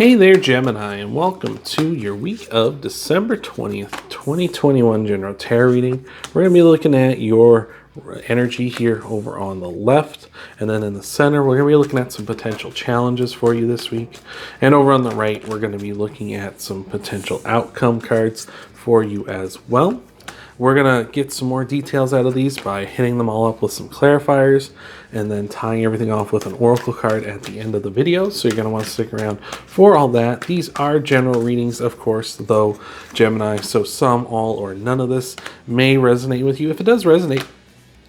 Hey there, Gemini, and welcome to your week of December 20th, 2021 General Tarot reading. We're going to be looking at your energy here over on the left, and then in the center, we're going to be looking at some potential challenges for you this week. And over on the right, we're going to be looking at some potential outcome cards for you as well. We're going to get some more details out of these by hitting them all up with some clarifiers and then tying everything off with an oracle card at the end of the video. So you're going to want to stick around for all that. These are general readings, of course, though, Gemini, so some, all, or none of this may resonate with you. If it does resonate,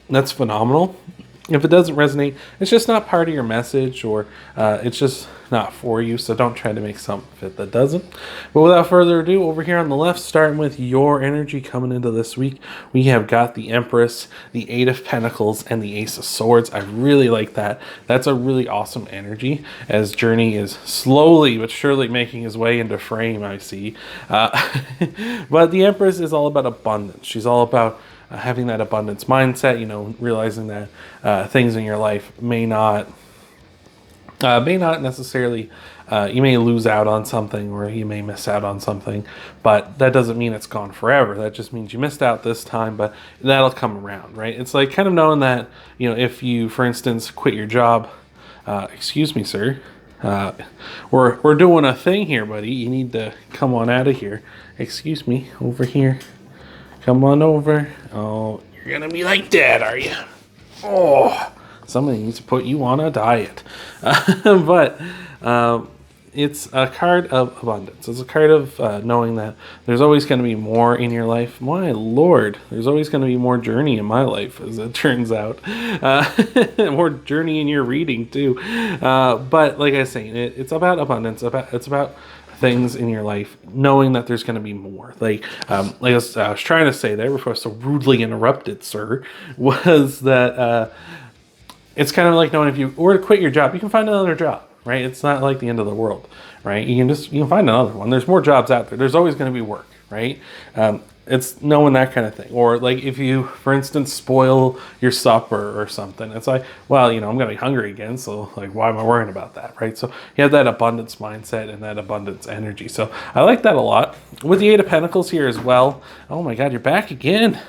that's phenomenal. If it doesn't resonate, it's just not part of your message, or it's just not for you, so don't try to make something fit that doesn't. But without further ado, over here on the left, starting with your energy coming into this week, we have got the Empress, the Eight of Pentacles, and the Ace of Swords. I really like that. That's a really awesome energy, as Journey is slowly but surely making his way into frame, I see. But the Empress is all about abundance. She's all about having that abundance mindset, realizing that things in your life may not necessarily, you may lose out on something, or you may miss out on something, but that doesn't mean it's gone forever. That just means you missed out this time, but that'll come around, right? It's like kind of knowing that, if you, for instance, quit your job, excuse me, sir, we're doing a thing here, buddy. You need to come on out of here. Excuse me, over here. Come on over. Oh, you're gonna be like that, are you? Oh, somebody needs to put you on a diet. But it's a card of abundance. It's a card of knowing that there's always going to be more in your life. My Lord, there's always going to be more journey in my life, as it turns out. More journey in your reading, too. But like I was saying, it's about abundance. It's about things in your life, knowing that there's going to be more. Like I was trying to say there before I was so rudely interrupted, sir, was that it's kind of like knowing if you were to quit your job, you can find another job, right? It's not like the end of the world, right? You can find another one. There's more jobs out there. There's always going to be work, right? It's knowing that kind of thing. Or like if you, for instance, spoil your supper or something, it's like, well, I'm going to be hungry again, so like, why am I worrying about that, right? So you have that abundance mindset and that abundance energy. So I like that a lot. With the Eight of Pentacles here as well. Oh my God, you're back again.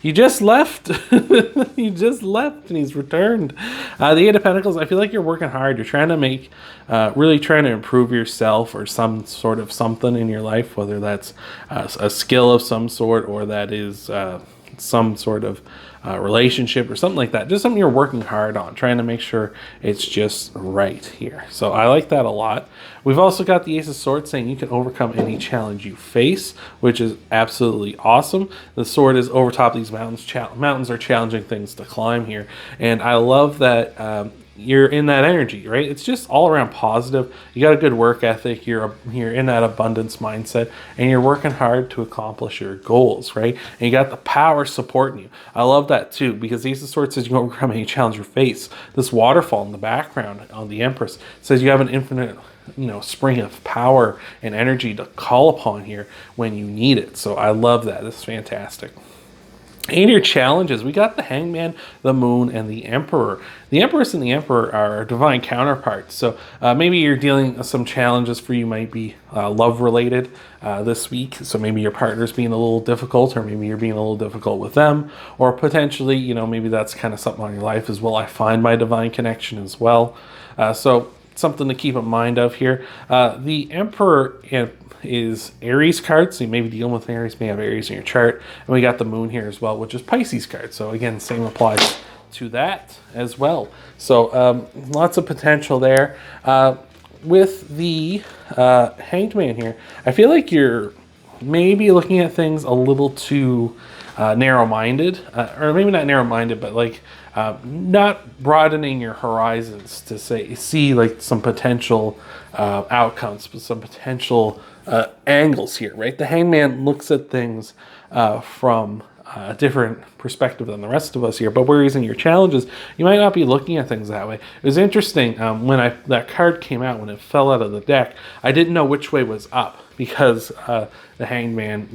You just left. You just left and he's returned. The Eight of Pentacles, I feel like you're working hard. You're trying to make, really trying to improve yourself or some sort of something in your life, whether that's a skill of some sort, or that is some sort of relationship or something like that. Just something you're working hard on, trying to make sure it's just right here. So I like that a lot. We've also got the Ace of Swords saying you can overcome any challenge you face, which is absolutely awesome. The sword is over top of these mountains. Mountains are challenging things to climb here. And I love that you're in that energy, right? It's just all around positive. You got a good work ethic. You're in that abundance mindset, and you're working hard to accomplish your goals, right? And you got the power supporting you. I love that too, because the Ace of Swords says you can overcome any challenge you face. This waterfall in the background on the Empress says you have an infinite, spring of power and energy to call upon here when you need it. So I love that. This is fantastic. And your challenges, we got the Hangman, the Moon, and the Emperor. The Empress and the Emperor are divine counterparts. So maybe you're dealing with some challenges for you, might be love-related this week. So maybe your partner's being a little difficult, or maybe you're being a little difficult with them. Or potentially, maybe that's kind of something on your life as well. I find my divine connection as well. So something to keep in mind of here. The Emperor is Aries card, so you may be dealing with Aries, may have Aries in your chart. And we got the Moon here as well, which is Pisces card. So again, same applies to that as well. So lots of potential there. With the Hanged Man here, I feel like you're maybe looking at things a little too narrow-minded, or maybe not narrow-minded, but like not broadening your horizons to see like some potential outcomes, but some potential angles here, right? The Hangman looks at things from a different perspective than the rest of us here, but whereas in your challenges, you might not be looking at things that way. It was interesting when that card came out, when it fell out of the deck, I didn't know which way was up, because the Hanged Man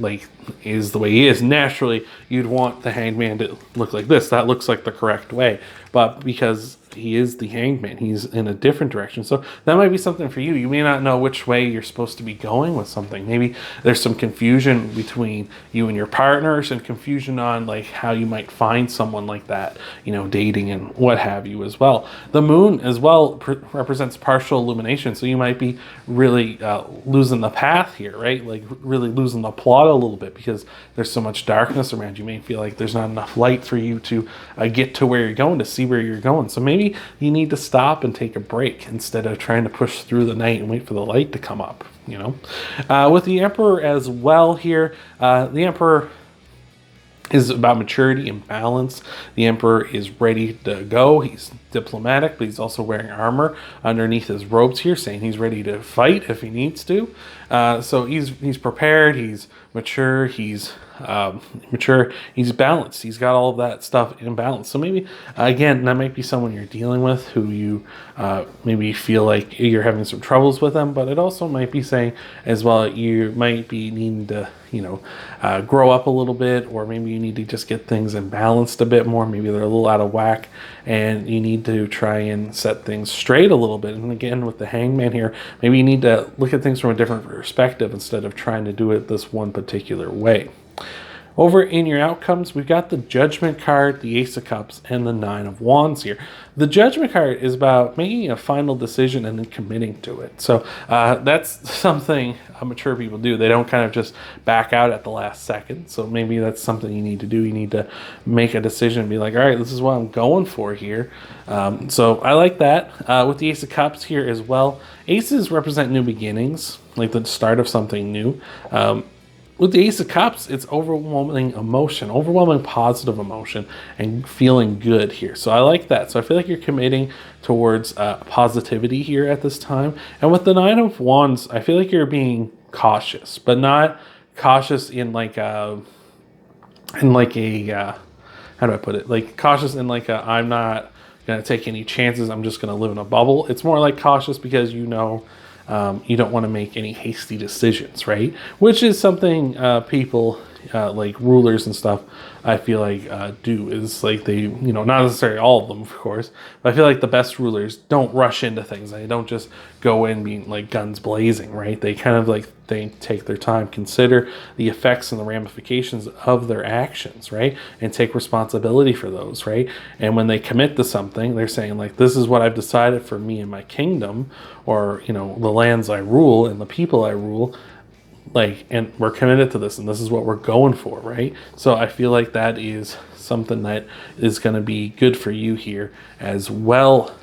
is the way he is. Naturally, you'd want the Hanged Man to look like this. That looks like the correct way. But because he is the hangman. He's in a different direction. So that might be something for you. You may not know which way you're supposed to be going with something. Maybe there's some confusion between you and your partner, some confusion on like how you might find someone like that, you know, dating and what have you as well. The moon as well represents partial illumination. So you might be really losing the path here, right? Like really losing the plot a little bit because there's so much darkness around. You may feel like there's not enough light for you to get to where you're going, to see where you're going. So maybe you need to stop and take a break instead of trying to push through the night and wait for the light to come up, you know. With the Emperor as well here, the Emperor is about maturity and balance. The Emperor is ready to go. He's diplomatic, but he's also wearing armor underneath his robes here, saying he's ready to fight if he needs to. So he's prepared. He's mature. He's he's balanced. He's got all of that stuff in balance. So maybe again, that might be someone you're dealing with who you maybe feel like you're having some troubles with them, but it also might be saying as well you might be needing to, you know, grow up a little bit, or maybe you need to just get things in balanced a bit more. Maybe they're a little out of whack and you need to try and set things straight a little bit. And again, with the Hangman here, maybe you need to look at things from a different perspective instead of trying to do it this one particular way. Over in your outcomes, we've got the Judgment card, the Ace of Cups, and the Nine of Wands here. The Judgment card is about making a final decision and then committing to it. So that's something mature people do. They don't kind of just back out at the last second. So maybe that's something you need to do. You need to make a decision and be like, all right, this is what I'm going for here. So I like that. With the Ace of Cups here as well, aces represent new beginnings, like the start of something new. With the Ace of Cups, it's overwhelming emotion, overwhelming positive emotion, and feeling good here. So I like that. So I feel like you're committing towards positivity here at this time. And with the Nine of Wands, I feel like you're being cautious, but not cautious in like a how do I put it? Like cautious in like a, I'm not going to take any chances. I'm just going to live in a bubble. It's more like cautious because you know, you don't want to make any hasty decisions, right? Which is something people like rulers and stuff, I feel like do, is like they, you know, not necessarily all of them, of course, but I feel like the best rulers don't rush into things. They don't just go in being like guns blazing, right? They kind of like, they take their time, consider the effects and the ramifications of their actions, right? And take responsibility for those, right? And when they commit to something, they're saying like, this is what I've decided for me and my kingdom, or, you know, the lands I rule and the people I rule, like, and we're committed to this and this is what we're going for, right? So I feel like that is something that is going to be good for you here as well,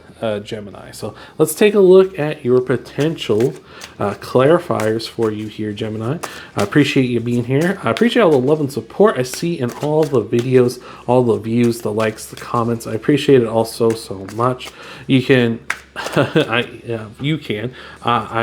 Gemini. So let's take a look at your potential clarifiers for you here, Gemini. I appreciate you being here. I appreciate all the love and support I see in all the videos, all the views, the likes, the comments. I appreciate it all so much. You can I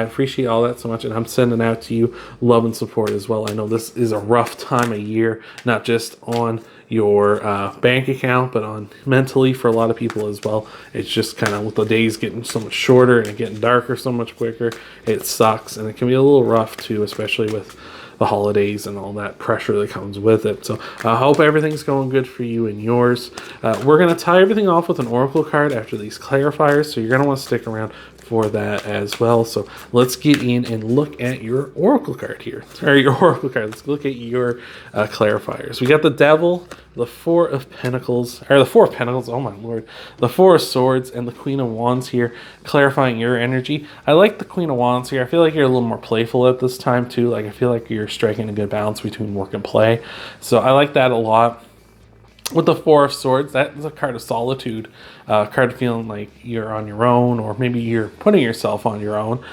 appreciate all that so much, and I'm sending out to you love and support as well. I know this is a rough time of year, not just on your bank account, but on mentally for a lot of people as well. It's just kind of with the days getting so much shorter and getting darker so much quicker, it sucks, and it can be a little rough too, especially with the holidays and all that pressure that comes with it. So I hope everything's going good for you and yours. We're going to tie everything off with an oracle card after these clarifiers, so you're going to want to stick around for that as well. So let's get in and look at your oracle card here, or your oracle card. Let's look at your clarifiers. We got the Devil, the Four of Pentacles, or the Four of Pentacles, oh my lord, the Four of Swords, and the Queen of Wands here, clarifying your energy. I like the Queen of Wands here. I feel like you're a little more playful at this time too. Like I feel like you're striking a good balance between work and play. So I like that a lot. With the Four of Swords, that is a card of solitude, card of feeling like you're on your own, or maybe you're putting yourself on your own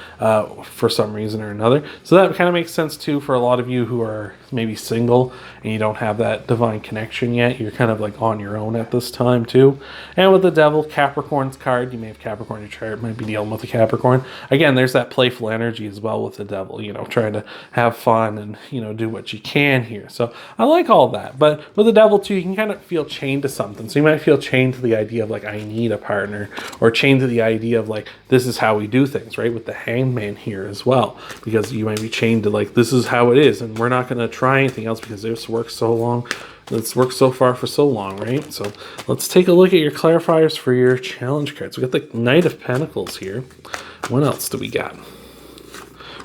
for some reason or another. So that kind of makes sense too for a lot of you who are maybe single and you don't have that divine connection yet. You're kind of like on your own at this time too. And with the Devil, Capricorn's card, you may have Capricorn in your chart, might be dealing with a Capricorn. Again, there's that playful energy as well with the Devil, you know, trying to have fun and, you know, do what you can here. So I like all that. But with the Devil too, you can kind of feel chained to something. So you might feel chained to the idea of like, I need a partner, or chained to the idea of like, this is how we do things, right? With the Hangman here as well, because you might be chained to like, this is how it is, and we're not going to try anything else because this works so long. It's worked so far for so long, right? So let's take a look at your clarifiers for your challenge cards. We got the Knight of Pentacles here. What else do we got?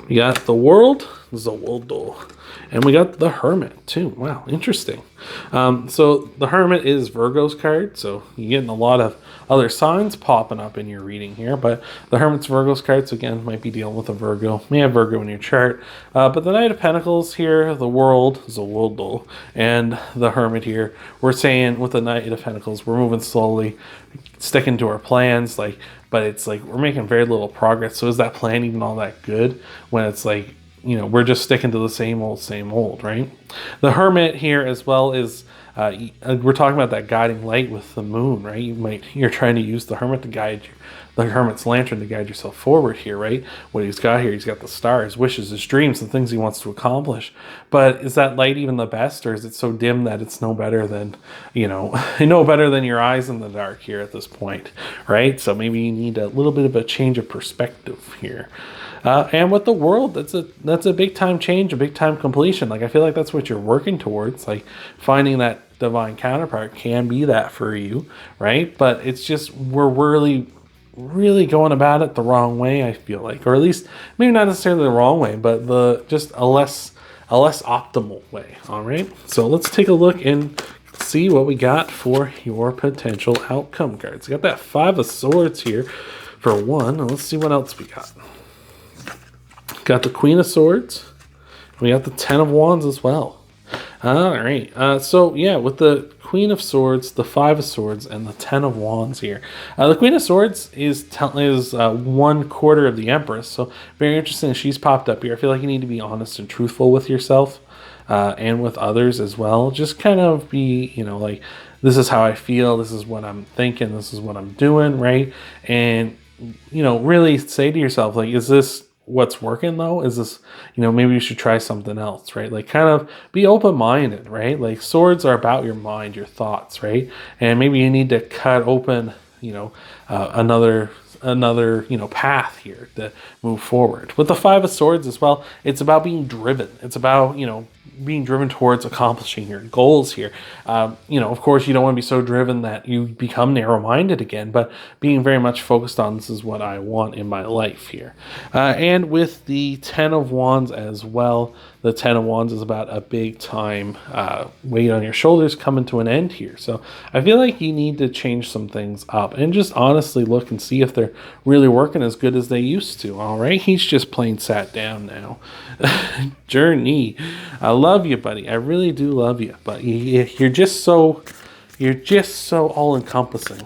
We got the World, Zawoldo, and we got the Hermit too. Wow, interesting. So the Hermit is Virgo's card, so you're getting a lot of other signs popping up in your reading here, but the Hermit's Virgo's card, so again, might be dealing with a Virgo. May have Virgo in your chart. But the Knight of Pentacles here, the World, Zawoldo, and the Hermit here, we're saying with the Knight of Pentacles, we're moving slowly, sticking to our plans, like, but it's like we're making very little progress. So is that plan even all that good when it's like, you know, we're just sticking to the same old, right? The Hermit here as well is, we're talking about that guiding light with the moon, right? You're trying to use the Hermit to guide you, the Hermit's lantern to guide yourself forward here, right? What he's got here, he's got the stars, wishes, his dreams, the things he wants to accomplish. But is that light even the best, or is it so dim that it's no better than, you know, no better than your eyes in the dark here at this point, right? So maybe you need a little bit of a change of perspective here. And with the World, that's a big time change, a big time completion. Like, I feel like that's what you're working towards. Like, finding that divine counterpart can be that for you, right? But it's just, we're really going about it the wrong way, I feel like, or at least maybe not necessarily the wrong way, but just a less optimal way. All right. So let's take a look and see what we got for your potential outcome cards. We got that Five of Swords here for one. And let's see what else we got. Got the Queen of Swords. We got the Ten of Wands as well. All right. So yeah, with the Queen of Swords, the Five of Swords, and the Ten of Wands here. The Queen of Swords is 1/4 of the Empress. So very interesting. She's popped up here. I feel like you need to be honest and truthful with yourself and with others as well. Just kind of be, you know, like, this is how I feel. This is what I'm thinking. This is what I'm doing, right? And, you know, really say to yourself, like, is this what's working though? Is this, you know, maybe you should try something else, right? Like, kind of be open-minded, right? Like, swords are about your mind, your thoughts, right? And maybe you need to cut open, you know, another, you know, path here to move forward. With the Five of Swords as well, it's about being driven. It's about, you know, being driven towards accomplishing your goals here. You know, of course, you don't want to be so driven that you become narrow-minded again, but being very much focused on, this is what I want in my life here. And with the Ten of Wands as well, the Ten of Wands is about a big time weight on your shoulders coming to an end here. So I feel like you need to change some things up and just honestly look and see if they're really working as good as they used to. All right, he's just plain sat down now. Journey, I love you, buddy. I really do love you, but you're just so all encompassing.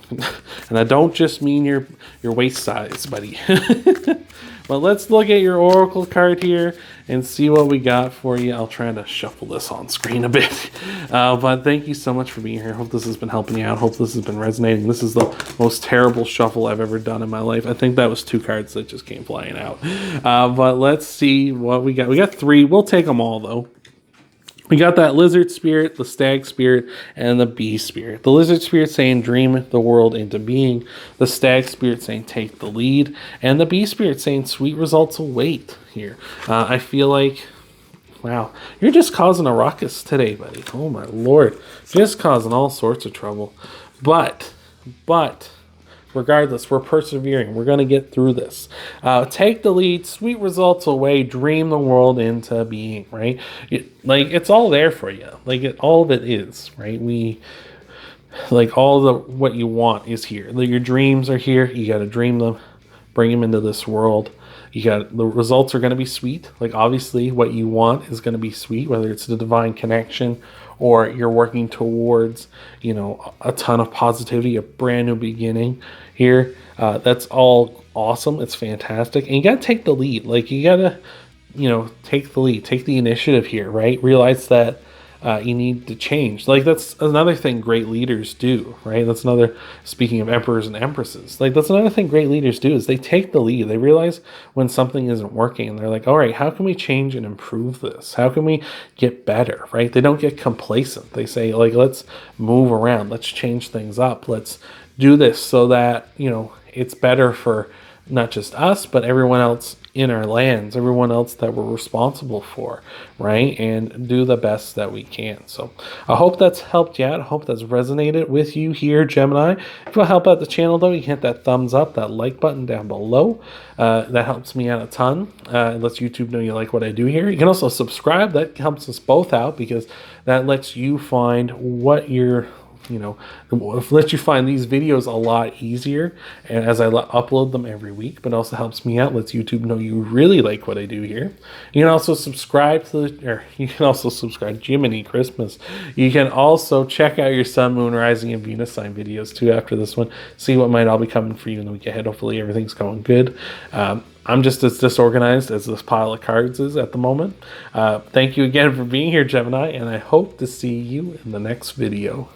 And I don't just mean your waist size, buddy. But let's look at your oracle card here and see what we got for you. I'll try to shuffle this on screen a bit. But thank you so much for being here. Hope this has been helping you out. Hope this has been resonating. This is the most terrible shuffle I've ever done in my life. I think that was 2 cards that just came flying out. But let's see what we got. We got 3. We'll take them all, though. We got that Lizard Spirit, the Stag Spirit, and the Bee Spirit. The Lizard Spirit saying dream the world into being. The Stag Spirit saying take the lead. And the Bee Spirit saying sweet results await here. I feel like, wow, you're just causing a ruckus today, buddy. Oh my Lord. Just causing all sorts of trouble. But, regardless, we're persevering. We're going to get through this. Take the lead, sweet results away, dream the world into being, right? It's all there for you. All of it is, right? What you want is here. Your dreams are here. You got to dream them, bring them into this world. The results are going to be sweet. Obviously, what you want is going to be sweet, whether it's the divine connection or you're working towards, a ton of positivity, a brand new beginning here. That's all awesome. It's fantastic. And you got to take the lead. You got to, take the lead, take the initiative here, right? Realize that you need to change. Like, that's another thing great leaders do, right? That's another, speaking of emperors and empresses, like, that's another thing great leaders do, is they take the lead. They realize when something isn't working, and they're like, all right, how can we change and improve this? How can we get better, right? They don't get complacent. They say, like, let's move around. Let's change things up. Let's do this so that, you know, it's better for not just us, but everyone else in our lands, everyone else that we're responsible for, right? And do the best that we can. So I hope that's helped you out. I hope that's resonated with you here, Gemini. If you want to help out the channel, though, you can hit that thumbs up, that like button down below. That helps me out a ton. It lets YouTube know you like what I do here. You can also subscribe. That helps us both out, because that lets you find what you're, you know, lets you find these videos a lot easier, and as I upload them every week, but also helps me out, lets YouTube know you really like what I do here. You can also subscribe to Gemini Christmas. You can also check out your Sun, Moon, Rising, and Venus sign videos too after this one. See what might all be coming for you in the week ahead. Hopefully everything's going good. I'm just as disorganized as this pile of cards is at the moment. Thank you again for being here, Gemini, and I hope to see you in the next video.